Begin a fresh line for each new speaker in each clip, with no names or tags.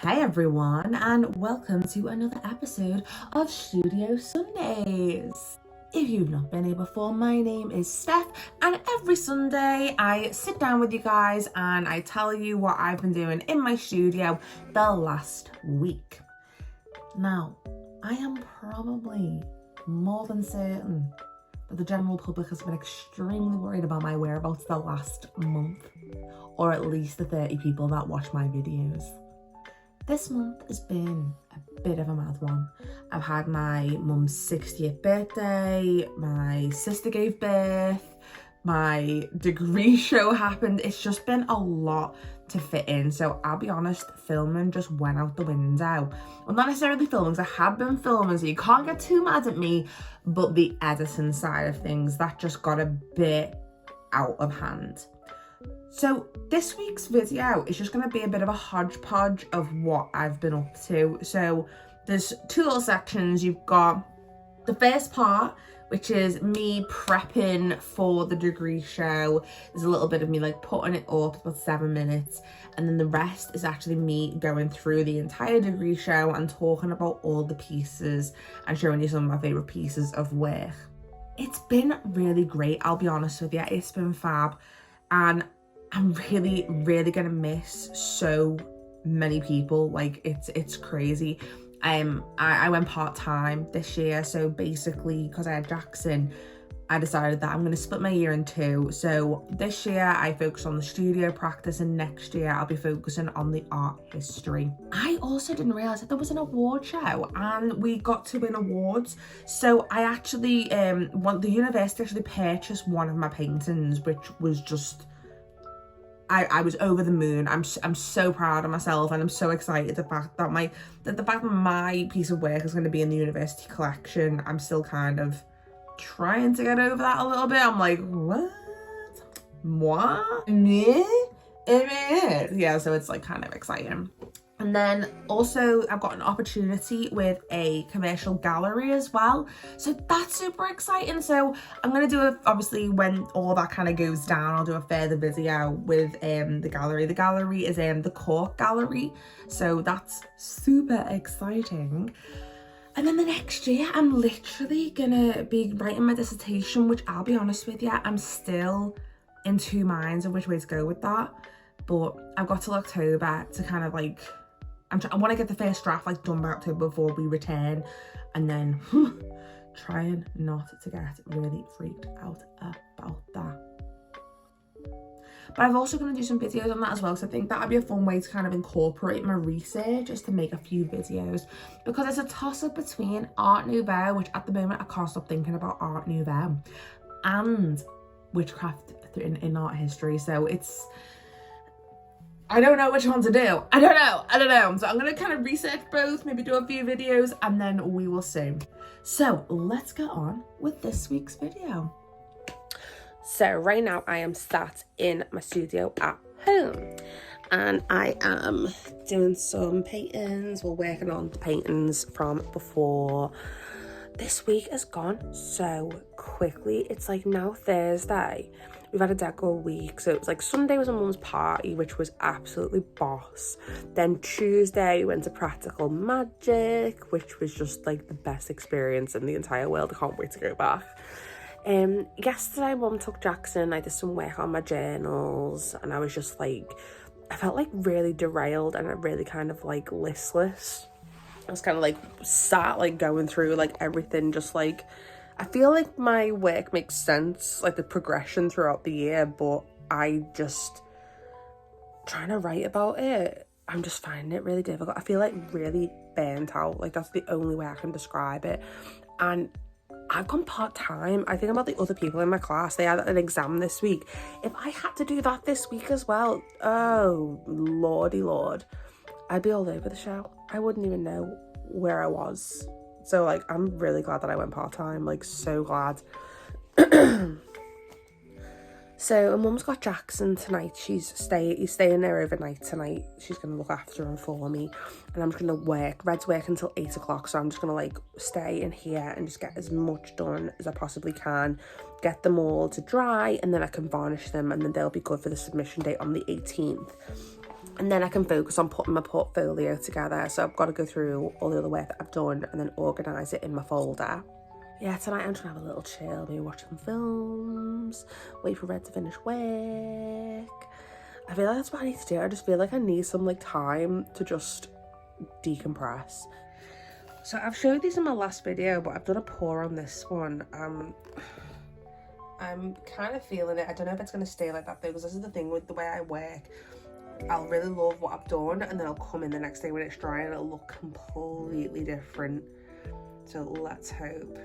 Hi everyone, and welcome to another episode of Studio Sundays. If you've not been here before, my name is Steph, and every Sunday I sit down with you guys and I tell you what I've been doing in my studio the last week. Now, I am probably more than certain that the general public has been extremely worried about my whereabouts the last month, or at least the 30 people that watch my videos. This month has been a bit of a mad one. I've had my mum's 60th birthday, my sister gave birth, my degree show happened. It's just been a lot to fit in. So I'll be honest, filming just went out the window. Well, not necessarily filming, because I have been filming, so you can't get too mad at me, but the editing side of things, that just got a bit out of hand. So this week's video is just going to be a bit of a hodgepodge of what I've been up to. So there's two little sections. You've got the first part, which is me prepping for the degree show. There's a little bit of me like putting it up, about 7 minutes. And then the rest is actually me going through the entire degree show and talking about all the pieces and showing you some of my favourite pieces of work. It's been really great, I'll be honest with you. It's been fab. And I'm really gonna miss so many people. Like it's crazy. I went part-time this year, so basically because I had Jackson, I decided that I'm gonna split my year in two. So this year I focus on the studio practice, and next year I'll be focusing on the art history. I also didn't realize that there was an award show and we got to win awards. So I actually the university actually purchased one of my paintings, which was just, I was over the moon. I'm so proud of myself, and I'm so excited the fact that my piece of work is going to be in the university collection. I'm still kind of trying to get over that a little bit. I'm like, what? Yeah, so it's like kind of exciting. And then also I've got an opportunity with a commercial gallery as well. So that's super exciting. So I'm going to do obviously when all that kind of goes down, I'll do a further video with the gallery. The gallery is the Cork Gallery. So that's super exciting. And then the next year, I'm literally going to be writing my dissertation, which I'll be honest with you, I'm still in two minds of which way to go with that. But I've got till October to kind of like, I want to get the first draft like done by October before we return, and then trying not to get really freaked out about that. But I'm also going to do some videos on that as well, because I think that'd be a fun way to kind of incorporate my research, is to make a few videos, because it's a toss-up between Art Nouveau, which at the moment I can't stop thinking about Art Nouveau, and witchcraft in art history. So it's, I don't know which one to do. I don't know. So I'm going to kind of research both, maybe do a few videos, and then we will see. So let's get on with this week's video. So right now I am sat in my studio at home, and I am doing some paintings. We're working on the paintings from before. This week has gone so quickly. It's like now Thursday. We've had a deco week. So it was like Sunday was a mum's party, which was absolutely boss. Then Tuesday we went to Practical Magic, which was just like the best experience in the entire world. I can't wait to go back. Yesterday mum took Jackson. I did some work on my journals, and I was just like, I felt like really derailed and really kind of like listless. I was kind of like sat like going through like everything, just like, I feel like my work makes sense, like the progression throughout the year, but I just trying to write about it, I'm just finding it really difficult. I feel like really burnt out. Like that's the only way I can describe it. And I've gone part-time. I think about the other people in my class. They had an exam this week. If I had to do that this week as well, oh lordy lord, I'd be all over the show. I wouldn't even know where I was. So like, I'm really glad that I went part-time, like so glad. So mum's got Jackson tonight. He's staying there overnight tonight. She's gonna look after him for me, and I'm just gonna work. Red's work until 8 o'clock, so I'm just gonna like stay in here and just get as much done as I possibly can, get them all to dry, and then I can varnish them, and then they'll be good for the submission date on the 18th. and then I can focus on putting my portfolio together. So I've got to go through all the other work that I've done and then organise it in my folder. Yeah, tonight I'm trying to have a little chill, maybe watch some films, wait for Red to finish work. I feel like that's what I need to do. I just feel like I need some like time to just decompress. So I've showed these in my last video, but I've done a pour on this one. I'm kind of feeling it. I don't know if it's going to stay like that though, because this is the thing with the way I work. I'll really love what I've done, and then I'll come in the next day when it's dry and it'll look completely different. So let's hope.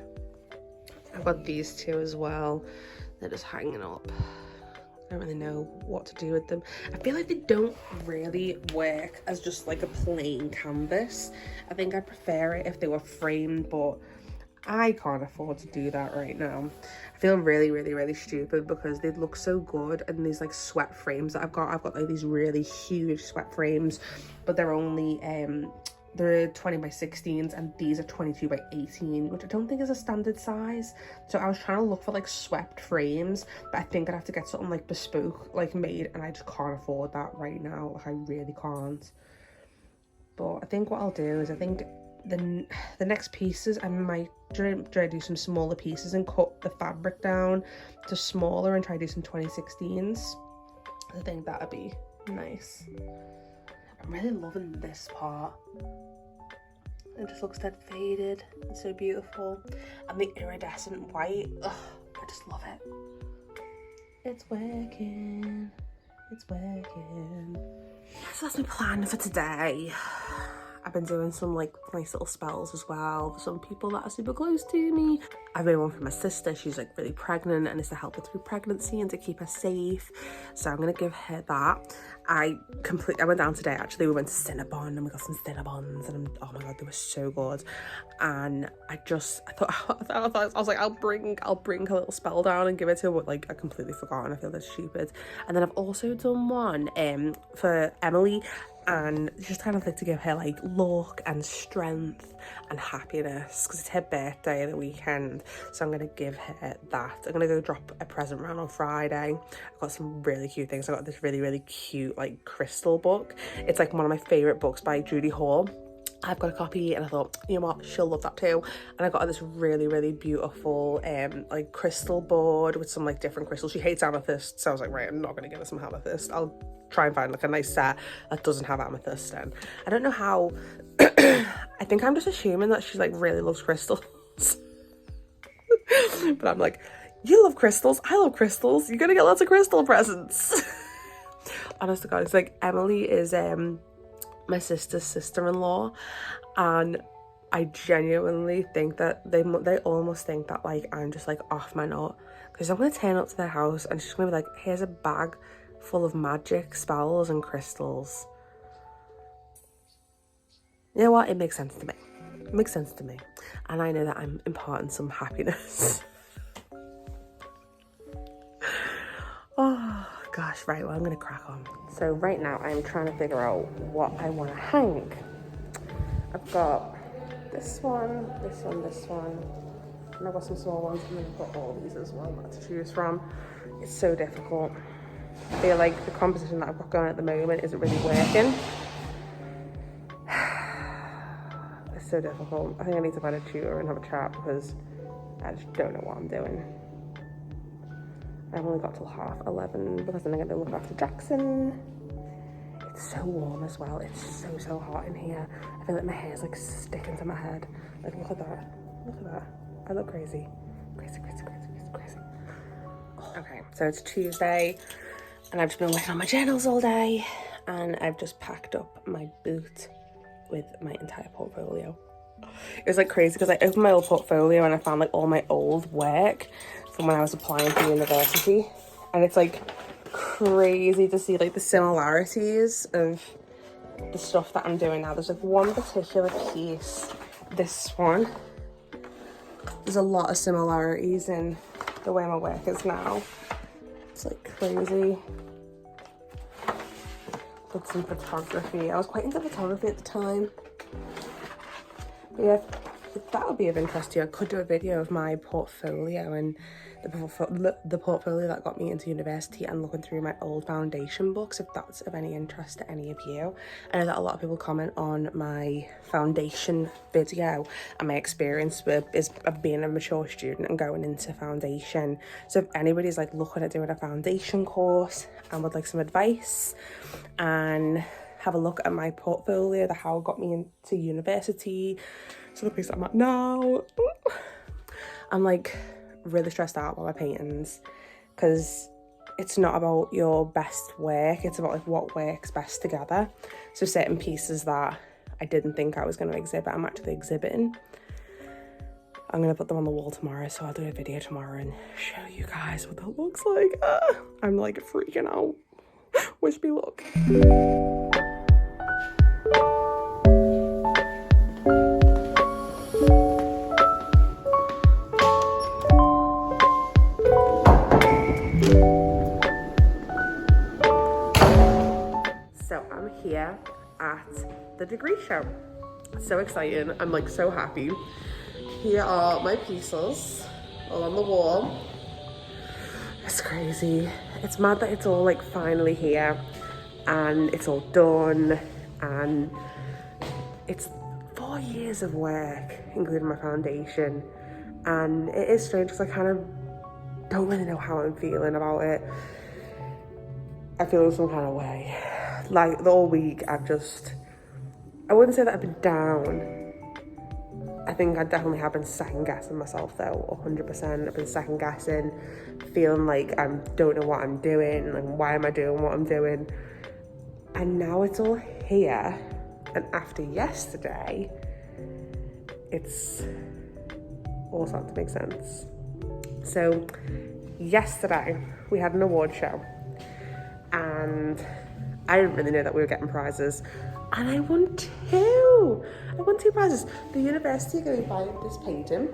I've got these two as well. They're just hanging up. I don't really know what to do with them. I feel like they don't really work as just like a plain canvas. I think I'd prefer it if they were framed, but I can't afford to do that right now. I feel really, really, really stupid because they look so good. And these like sweat frames that I've got like these really huge sweat frames, but they're only they're 20 by 16s, and these are 22 by 18, which I don't think is a standard size. So I was trying to look for like swept frames, but I think I'd have to get something like bespoke, like made, and I just can't afford that right now. Like I really can't. But I think what I'll do is, I think the next pieces, I might try to do some smaller pieces and cut the fabric down to smaller and try to do some 2016s. I think that'd be nice. I'm really loving this part. It just looks dead faded. It's so beautiful. And the iridescent white. Ugh, I just love it. It's working. It's working. So that's my plan for today. I've been doing some like nice little spells as well for some people that are super close to me. I've made one for my sister. She's like really pregnant and is to help her through pregnancy and to keep her safe. So I'm gonna give her that. I went down today actually. We went to Cinnabon and we got some Cinnabons, and oh my god, they were so good. And I thought I was like, I'll bring a little spell down and give it to her, but like I completely forgot and I feel that's stupid. And then I've also done one for Emily, and just kind of like to give her like luck and strength and happiness, because it's her birthday the weekend. So I'm gonna give her that. I'm gonna go drop a present round on Friday. I've got some really cute things. I got this really, really cute like crystal book. It's like one of my favorite books by Judy Hall. I've got a copy, and I thought, you know what, she'll love that too. And I got her this really, really beautiful like crystal board with some like different crystals. She hates amethyst, so I was like, right, I'm not gonna give her some amethyst. I'll try and find like a nice set that doesn't have amethyst in. I don't know how. I think I'm just assuming that she like really loves crystals. But I'm like, you love crystals, I love crystals, you're gonna get lots of crystal presents. Honest to God, it's like Emily is my sister's sister-in-law, and I genuinely think that they almost think that like I'm just like off my nut, because I'm gonna turn up to their house and she's gonna be like, here's a bag full of magic spells and crystals. You know what, it makes sense to me. It makes sense to me, and I know that I'm imparting some happiness. Oh gosh, right, well, I'm gonna crack on. So right now I'm trying to figure out what I want to hang. I've got this one, this one, this one, and I've got some small ones, and then I've got all these as well to choose from. It's so difficult. I feel like the composition that I've got going at the moment isn't really working. It's so difficult. I think I need to find a tutor and have a chat, because I just don't know what I'm doing. I've only got till 11:30 because then I'm going to look after Jackson. It's so warm as well. It's so hot in here. I feel like my hair's like sticking to my head. Like, look at that. Look at that. I look crazy. Crazy. Oh. Okay, so it's Tuesday and I've just been working on my journals all day, and I've just packed up my boot with my entire portfolio. It was like crazy because I opened my old portfolio and I found like all my old work from when I was applying for university, and it's like crazy to see like the similarities of the stuff that I'm doing now. There's like one particular piece, this one, there's a lot of similarities in the way my work is now. It's like crazy. Did some photography. I was quite into photography at the time. But yeah,
if that would be of interest to you, I could do a video of my portfolio and the portfolio that got me into university, and looking through my old foundation books, if that's of any interest to any of you. I know that a lot of people comment on my foundation video and my experience of being a mature student and going into foundation. So if anybody's like looking at doing a foundation course and would like some advice and have a look at my portfolio, how it got me into university, so the place I'm at now, I'm like really stressed out about my paintings, because it's not about your best work, it's about like what works best together. So certain pieces that I didn't think I was going to exhibit, I'm actually exhibiting. I'm going to put them on the wall tomorrow, so I'll do a video tomorrow and show you guys what that looks like. I'm like freaking out. Wish me luck. So I'm here at the degree show. So exciting. I'm like so happy. Here are my pieces all on the wall. It's crazy. It's mad that it's all like finally here and it's all done, and it's 4 years of work, including my foundation. And it is strange because I kind of don't really know how I'm feeling about it. I feel some kind of way. Like the whole week I wouldn't say that I've been down. I think I definitely have been second guessing myself though, 100%. I've been second guessing, feeling like I don't know what I'm doing, like why am I doing what I'm doing? And now it's all here, and after yesterday, it's all starting to make sense. So yesterday we had an award show, and I didn't really know that we were getting prizes, and I won two prizes. The university are going to buy this painting,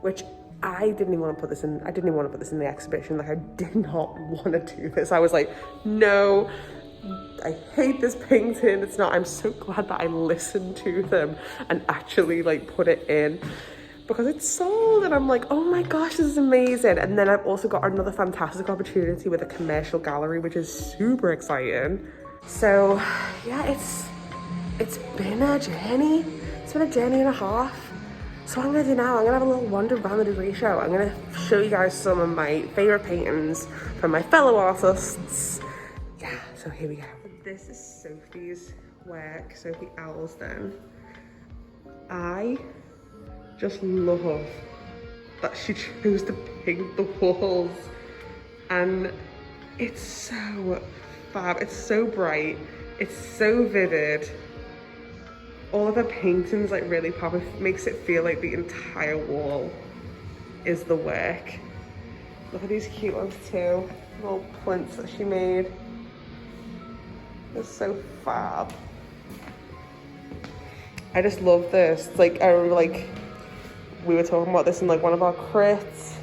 which I didn't even want to put this in. I didn't even want to put this in the exhibition. Like I did not want to do this. I was like, no, I hate this painting. It's not. I'm so glad that I listened to them and actually like put it in, because it's sold, and I'm like, oh my gosh, this is amazing. And then I've also got another fantastic opportunity with a commercial gallery, which is super exciting. So yeah, it's been a journey. It's been a journey and a half. So what I'm gonna do now, I'm gonna have a little wander around the degree show. I'm gonna show you guys some of my favorite paintings from my fellow artists. Yeah, so here we go. This is Sophie's work, Sophie Elsden. I just love that she chose to paint the walls, and it's so fab. It's so bright, it's so vivid. All of her paintings like really pop. It makes it feel like the entire wall is the work. Look at these cute ones too, little plinths that she made. It's so fab. I just love this. Like I remember like we were talking about this in like one of our crits.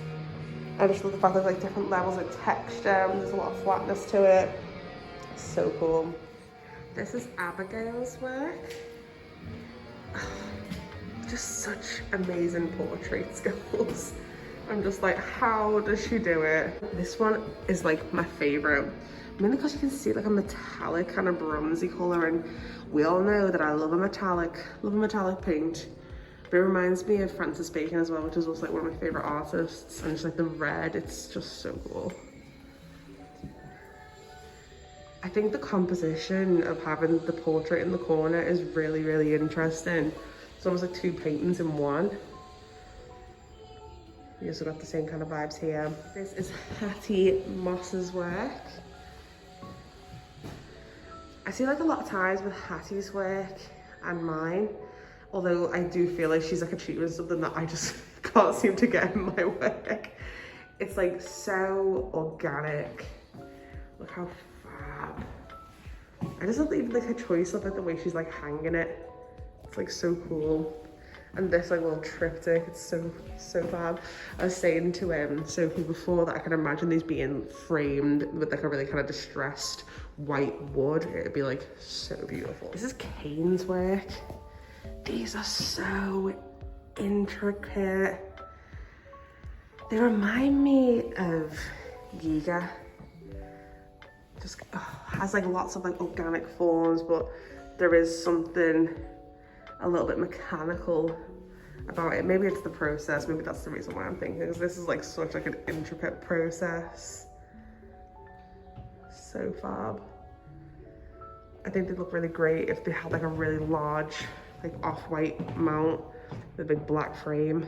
I just love the fact there's like different levels of texture and there's a lot of flatness to it. So cool. This is Abigail's work. Just such amazing portrait skills. I'm just like, how does she do it? This one is like my favorite, mainly because you can see like a metallic kind of bronzy color, and we all know that I love a metallic paint. But it reminds me of Francis Bacon as well, which is also like one of my favorite artists. And just like the red, it's just so cool. I think the composition of having the portrait in the corner is really, really interesting. It's almost like two paintings in one. You also got the same kind of vibes here. This is Hattie Moss's work. I see like a lot of ties with Hattie's work and mine, although I do feel like she's like achieving something that I just can't seem to get in my work. It's like so organic. Look how fab. I just love even like her choice of like the way she's like hanging it. It's like so cool. And this like little triptych, it's so fab. I was saying to Sophie before that I can imagine these being framed with like a really kind of distressed white wood. It'd be like so beautiful. This is Kane's work. These are so intricate. They remind me of Giga. Just has like lots of like organic forms, but there is something a little bit mechanical about it. Maybe it's the process, maybe that's the reason why I'm thinking, because this is like such like an intricate process. So fab. I think they'd look really great if they had like a really large like off-white mount with a big black frame.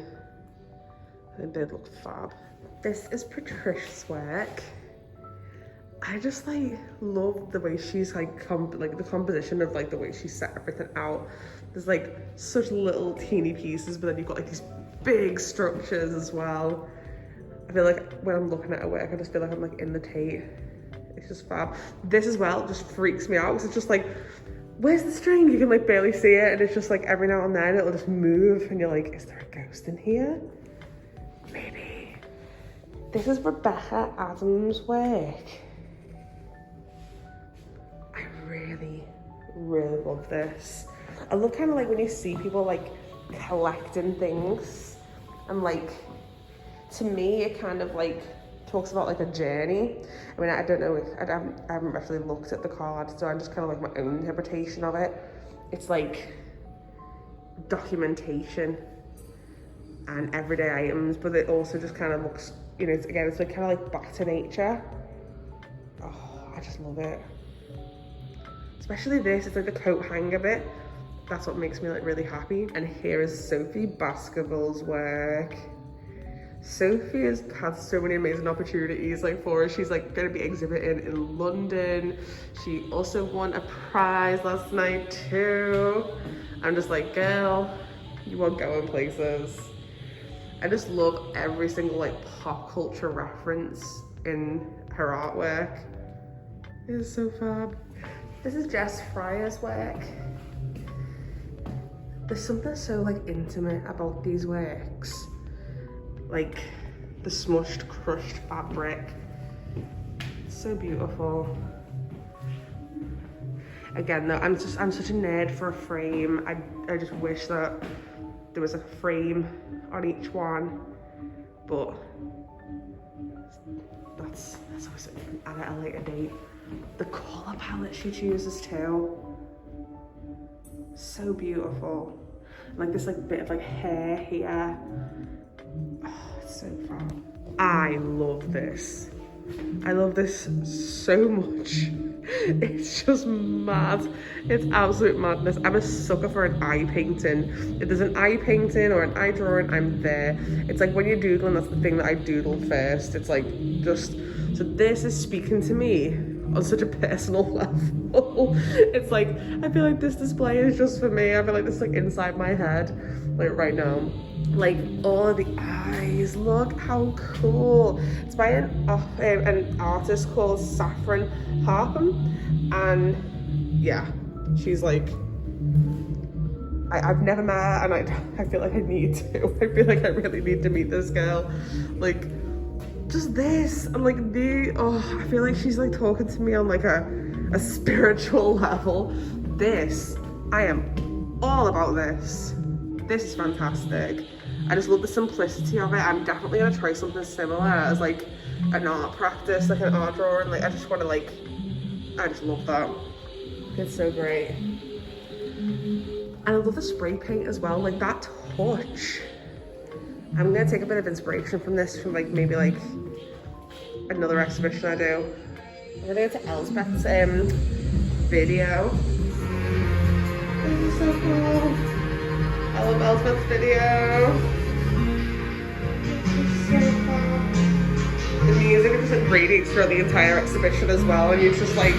I think they'd look fab. This is Patricia's work. I just like love the way she's like the composition of like the way she set everything out. There's like such little teeny pieces, but then you've got like these big structures as well. I feel like when I'm looking at her work, I just feel like I'm like in the Tate. It's just fab. This as well just freaks me out because it's just like, where's the string? You can like barely see it, and it's just like every now and then it'll just move and you're like, is there a ghost in here? Maybe. This is Rebecca Adams' work. I really, really love this. I love kind of like when you see people like collecting things, and like, to me it kind of like talks about like a journey. I mean, I don't know, I haven't actually looked at the card, so I'm just kind of like my own interpretation of it. It's like documentation and everyday items, but it also just kind of looks, you know, it's like kind of like back to nature. Oh, I just love it. Especially this, it's like the coat hanger bit. That's what makes me like really happy. And here is Sophie Baskerville's work. Sophie has had so many amazing opportunities like for her. She's like going to be exhibiting in London. She also won a prize last night too. I'm just like, girl, you are going places. I just love every single like pop culture reference in her artwork. It is so fab. This is Jess Fryer's work. There's something so like intimate about these works. Like the smushed, crushed fabric. It's so beautiful. Again though, I'm such a nerd for a frame. I just wish that there was a frame on each one, but that's always at a later date. The colour palette she chooses too. So beautiful. Like this like bit of like hair here. Oh, it's so fun. I love this. I love this so much. It's just mad. It's absolute madness. I'm a sucker for an eye painting. If there's an eye painting or an eye drawing, I'm there. It's like when you're doodling, that's the thing that I doodled first. It's like just, so this is speaking to me on such a personal level. It's like, I feel like this display is just for me. I feel like this is like inside my head, like right now. Like all of the eyes, look how cool. It's by an artist called Saffron Harpham, and yeah, she's like, I've never met her, and I feel like I need to. I feel like I really need to meet this girl. Like, just this, and like I feel like she's like talking to me on like a spiritual level. This, I am all about this. This is fantastic. I just love the simplicity of it. I'm definitely gonna try something similar as like an art practice, like an art drawing. Like I just want to like, I just love that. It's so great. And I love the spray paint as well, like that touch. I'm gonna take a bit of inspiration from this, from like maybe like another exhibition I do. I'm gonna go to Elspeth's video. This is so cool. I love Elspeth's video. It's so fun. The music just like radiates throughout the entire exhibition as well, and you're just like,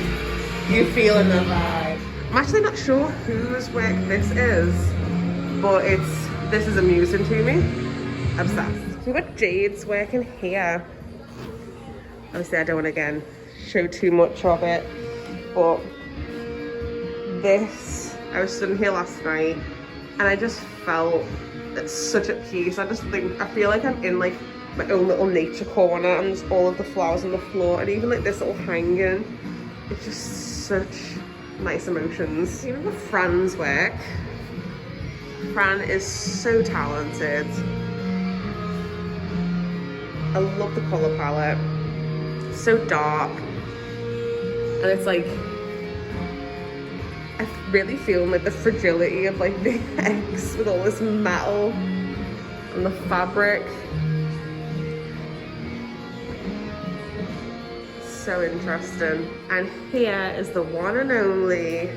you feel in the vibe. I'm actually not sure whose work this is, but this is amusing to me. Obsessed. So we've got Jade's work in here. Obviously I don't want to again show too much of it, but this, I was sitting here last night and I just felt it's such at peace. I feel like I'm in like my own little nature corner, and there's all of the flowers on the floor, and even like this little hanging. It's just such nice emotions. Even the Fran's work. Fran is so talented. I love the colour palette. So dark. And it's like, I really feel like the fragility of like the eggs with all this metal and the fabric. So interesting. And here is the one and only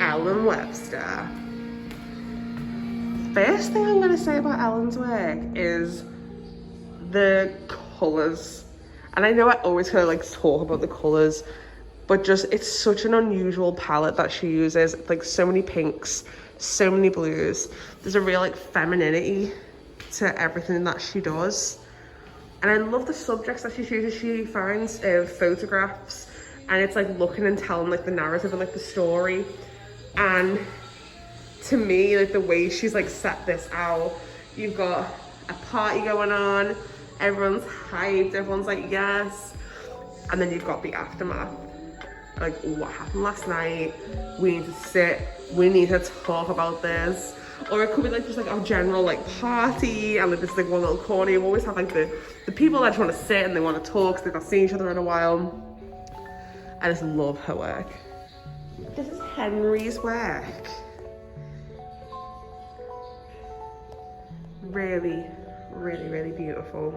Ellen Webster. First thing I'm going to say about Ellen's work is the colours. And I know I always kind of like talk about the colours, but just it's such an unusual palette that she uses. Like so many pinks, so many blues. There's a real like femininity to everything that she does. And I love the subjects that she chooses. She finds photographs, and it's like looking and telling like the narrative and like the story. And to me, like the way she's like set this out, you've got a party going on, everyone's hyped, everyone's like yes, and then you've got the aftermath, like what happened last night, we need to sit, we need to talk about this. Or it could be like just like a general like party, and like this like one little corner. You always have like the people that just want to sit and they want to talk because they've not seen each other in a while. I just love her work. This is Henry's work. Really, really, really beautiful.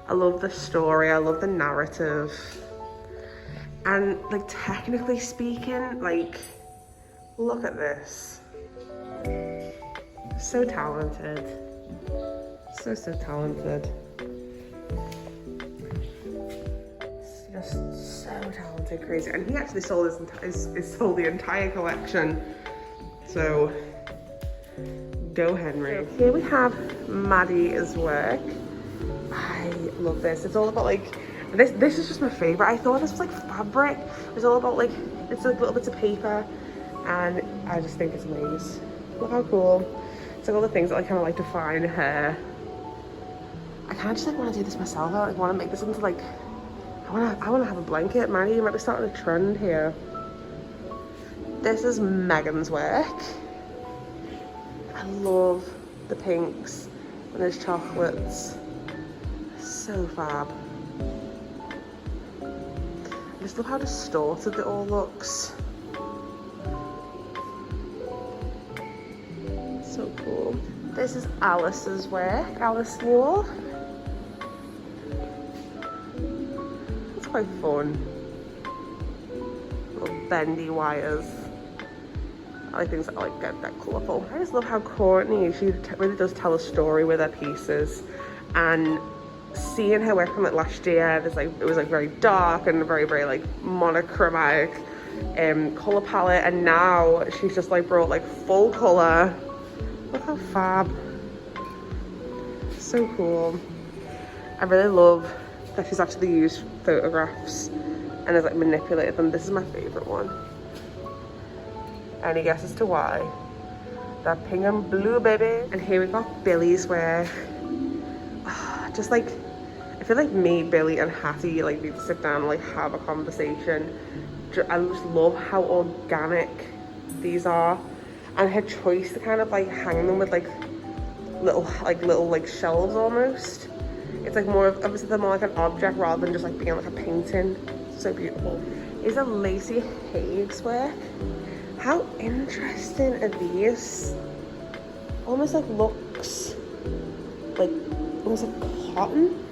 I love the story, I love the narrative. And like technically speaking, like look at this. So talented. So talented. Just so talented, crazy. And he actually sold sold the entire collection. So go Henry. So here we have Maddie's work. I love this. It's all about like this is just my favorite. I thought this was like fabric. It's all about like it's like little bits of paper, and I just think it's amazing. Look how cool. It's like all the things that I kind of like define her. I kind of just like want to do this myself. I like want to make this into like I want to have a blanket. Maddie, you might be starting a trend here. This is Megan's work. I love the pinks and those chocolates. So fab. I just love how distorted it all looks. So cool. This is Alice's work, Alice Newell. It's quite fun. Little bendy wires. I like things that are like get that colourful. I just love how Courtney, she really does tell a story with her pieces. And seeing her work from like last year, there's like it was like very dark and very, very like monochromatic colour palette, and now she's just like brought like full colour. Look how fab. So cool. I really love that she's actually used photographs and has like manipulated them. This is my favourite one. Any guesses to why? That pink and blue, baby. And here we got Billy's work. Just like, I feel like me, Billy and Hattie like need to sit down and like have a conversation. I just love how organic these are, and her choice to kind of like hang them with like little shelves almost. It's like more of, obviously they're more like an object rather than just like being like a painting. So beautiful. Is a Lacey Hague's work. How interesting are these? Almost like looks like almost like cotton.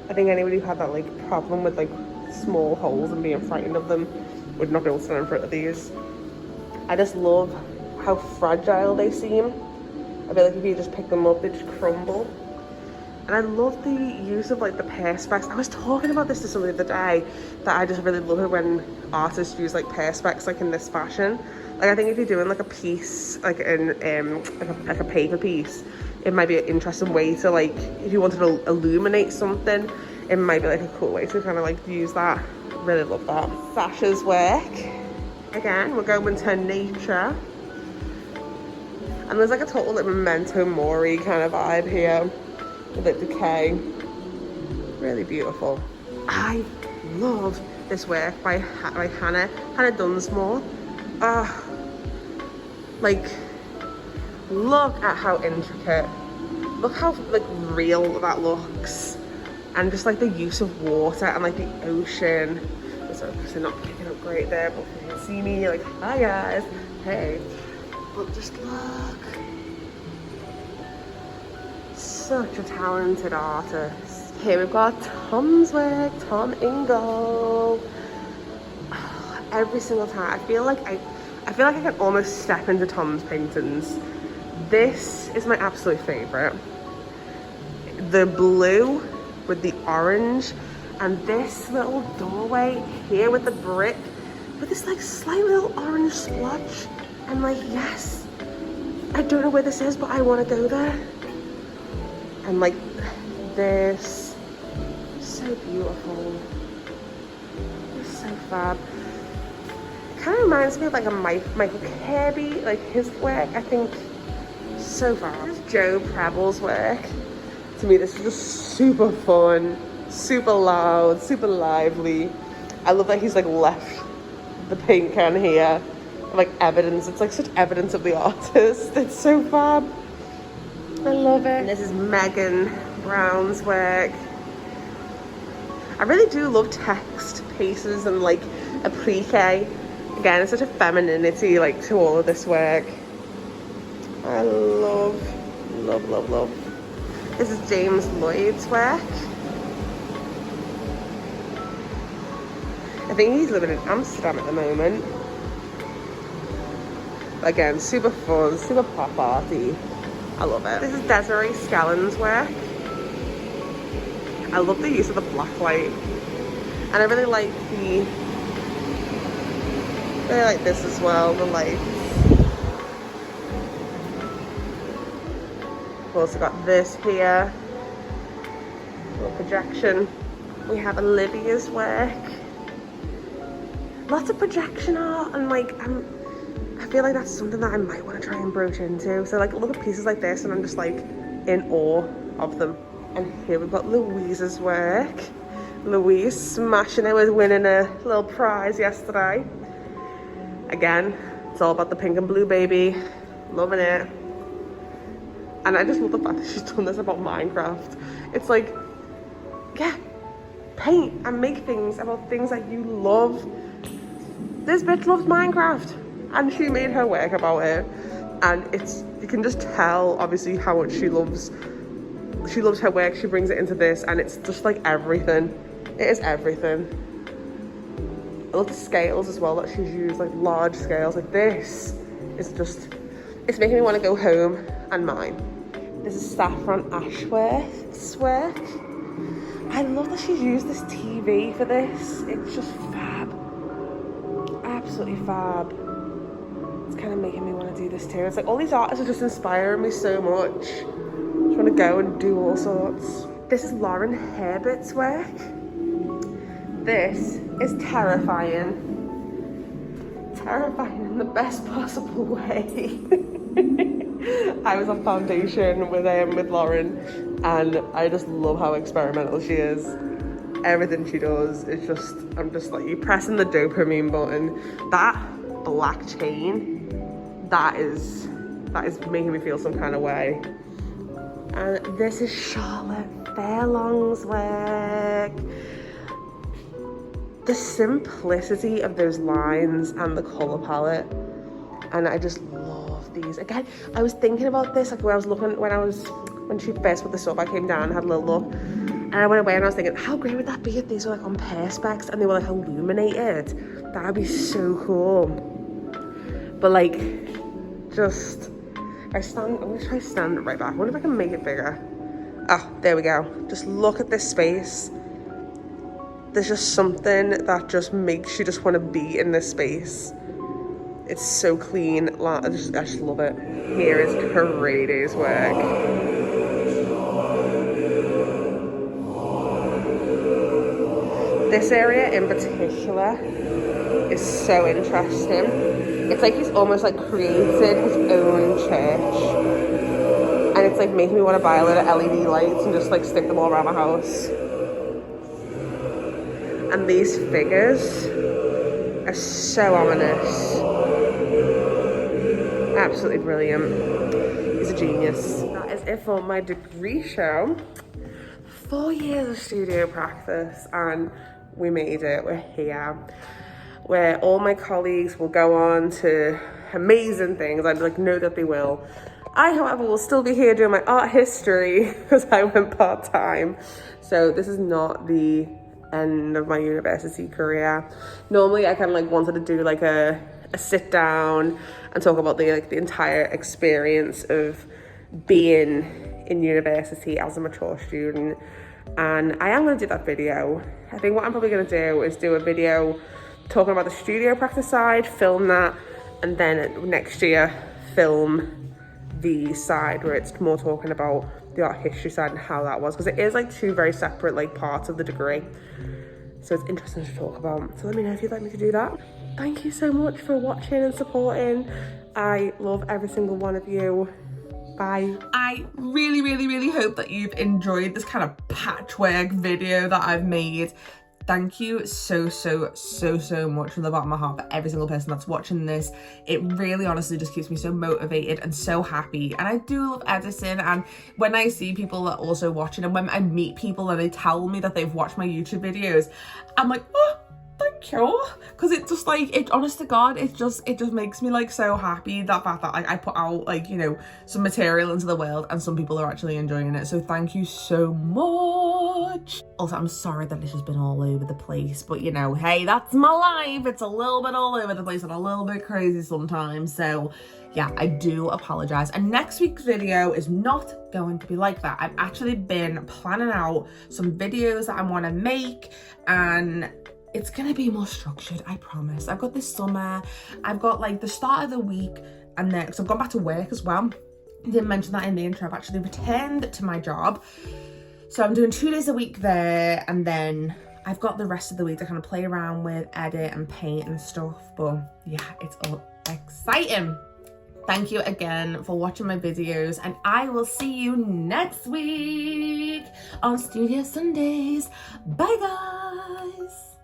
I think anybody who had that like problem with like small holes and being frightened of them would not be able to stand in front of these. I just love how fragile they seem. I feel like if you just pick them up, they just crumble. And I love the use of like the perspex. I was talking about this to somebody the other day, that I just really love it when artists use like perspex like in this fashion. Like I think if you're doing like a piece, like in like a paper piece, it might be an interesting way to like, if you wanted to illuminate something, it might be like a cool way to kind of like use that. Really love that. Sasha's work. Again, we're going to nature. And there's like a total like memento mori kind of vibe here with like decay. Really beautiful. I love this work by Hannah Dunsmore. Like, look at how intricate, look how like real that looks, and just like the use of water and like the ocean. It's obviously not picking up great there, but you can see me like, hi guys, hey. But just look, such a talented artist. Here we've got Tom's work, Tom Ingle. Every single time, I feel like I can almost step into Tom's paintings. This is my absolute favorite. The blue with the orange, and this little doorway here with the brick with this like slight little orange splotch. I'm like, yes, I don't know where this is, but I want to go there. And like this, so beautiful. It's so fab. Kind of reminds me of like a Michael Kirby, like his work, I think. So far. This is Joe Preble's work. To me, this is just super fun, super loud, super lively. I love that he's like left the paint can here, like evidence. It's like such evidence of the artist. It's so fab. I love it. And this is Megan Brown's work. I really do love text pieces and like applique. Again, it's such a femininity like to all of this work. I love. This is James Lloyd's work. I think he's living in Amsterdam at the moment. Again, super fun, super pop arty. I love it. This is Desiree Skellen's work. I love the use of the black light. And I really like this as well, the lights. We've also got this here, little projection. We have Olivia's work. Lots of projection art, and like I feel like that's something that I might want to try and broach into. So like look at pieces like this and I'm just like in awe of them. And here we've got Louise's work. Louise smashing it with winning a little prize yesterday. Again, it's all about the pink and blue, baby. Loving it. And I just love the fact that she's done this about Minecraft. It's like, yeah, paint and make things about things that you love. This bitch loves Minecraft and she made her work about it. And you can just tell obviously how much she loves her work. She brings it into this and it's just like everything. It is everything. I love the scales as well that she's used, like large scales. Like this is just, it's making me want to go home and mine. This is Saffron Ashworth's work. I love that she's used this TV for this. It's just fab. Absolutely fab. It's kind of making me want to do this too. It's like all these artists are just inspiring me so much. I just want to go and do all sorts. This is Lauren Herbert's work. This is terrifying. Terrifying in the best possible way. I was on foundation with Lauren and I just love how experimental she is. Everything she does is just, I'm just like, you pressing the dopamine button. That black chain, that is making me feel some kind of way. And this is Charlotte Fairlong's work. The simplicity of those lines and the color palette, and I just love these. Again, I was thinking about this like when I was looking, when she first put this up, I came down and had a little look, and I went away and I was thinking, how great would that be if these were like on perspex and they were like illuminated? That would be so cool. But like, just I'm gonna try to stand right back. I wonder if I can make it bigger. Ah, there we go. Just look at this space. There's just something that just makes you just want to be in this space. It's so clean. I just love it. Here is Carade's work. This area in particular is so interesting. It's like he's almost like created his own church. And it's like making me want to buy a lot of LED lights and just like stick them all around my house. And these figures are so ominous. Absolutely brilliant. He's a genius. That is it for my degree show. 4 years of studio practice and we made it. We're here. Where all my colleagues will go on to amazing things. I know that they will. I, however, will still be here doing my art history because I went part-time. So this is not the end of my university career. Normally I kind of wanted to do a sit down and talk about the entire experience of being in university as a mature student, and I am going to do that video. I think what I'm probably going to do is do a video talking about the studio practice side, film that, and then next year film the side where it's more talking about the art history side and how that was, because it is two very separate parts of the degree, so it's interesting to talk about. So let me know if you'd like me to do that. Thank you so much for watching and supporting. I love every single one of you. Bye. I
really, really, really hope that you've enjoyed this kind of patchwork video that I've made. Thank you so much from the bottom of my heart for every single person that's watching this. It really honestly just keeps me so motivated and so happy. And I do love editing, and when I see people that are also watching, and when I meet people and they tell me that they've watched my YouTube videos, I'm like, oh, thank you, because it just it, honest to God, it just makes me so happy, that fact that I put out some material into the world and some people are actually enjoying it. So thank you so much. Also, I'm sorry that it's just been all over the place, but hey, that's my life. It's a little bit all over the place and a little bit crazy sometimes. So yeah, I do apologize. And next week's video is not going to be like that. I've actually been planning out some videos that I want to make, and it's gonna be more structured, I promise. I've got this summer, I've got the start of the week, and then, because I've gone back to work as well. I didn't mention that in the intro. I've actually returned to my job. So I'm doing 2 days a week there, and then I've got the rest of the week to kind of play around with, edit and paint and stuff. But yeah, it's all exciting. Thank you again for watching my videos, and I will see you next week on Studio Sundays. Bye guys.